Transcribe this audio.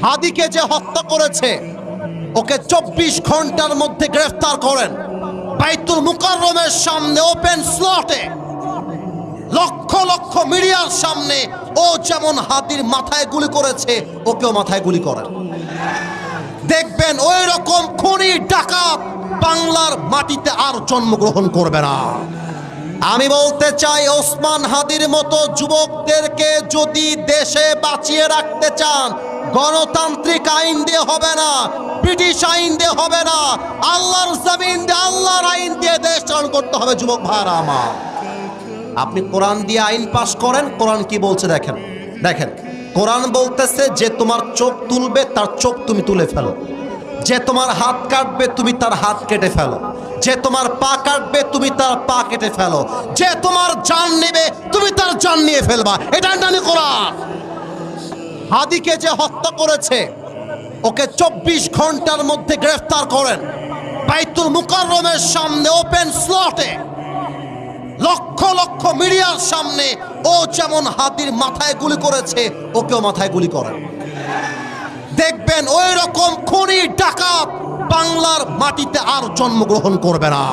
হাদিকে যে হত্যা করেছে ওকে 24 ঘন্টার মধ্যে গ্রেফতার করেন। বাইতুল মুকাররমের সামনে ওপেন স্লটে লক্ষ লক্ষ মিডিয়ার সামনে ও যেমন হাদির মাথায় গুলি করেছে ওকেও মাথায় গুলি করেন। দেখবেন ওই রকম খুনি ডাকাত বাংলার মাটিতে আর জন্মগ্রহণ করবে না। আমি বলতে চাই, ওসমান হাদির মতো যুবকদেরকে যদি দেশে বাঁচিয়ে রাখতে চান, গণতান্ত্রিক আইন দিয়ে হবে না, ব্রিটিশ আইন দিয়ে হবে না, আল্লাহর জমিন দিয়ে আল্লাহর আইন দিয়ে দেশ চালন করতে হবে। যুবক ভাইরা আমার, আপনি কোরআন দিয়ে আইন পাশ করেন। কোরআন কি বলছে দেখেন, দেখেন কোরআন বলতেছে যে তোমার চোখ তুলবে তার চোখ তুমি তুলে ফেলো, যে তোমার হাত কাটবে তুমি তার হাত কেটে ফেলো, যে তোমার পা কাটবে তুমি তার পা কেটে ফেলো, যে তোমার জান নেবে তুমি তার জান নিয়ে ফেলবা। এটা জানি কোরআন। হাদিকে যে হত্যা করেছে ওকে 24 ঘন্টার মধ্যে গ্রেফতার করেন। বাইতুল মুকাররমের সামনে ওপেন স্লটে লক্ষ লক্ষ মিডিয়ার সামনে ও যেমন হাদির মাথায় গুলি করেছে ওকেও মাথায় গুলি করেন। দেখবেন ওই রকম খুনি ডাকাত বাংলার মাটিতে আর জন্মগ্রহণ করবে না।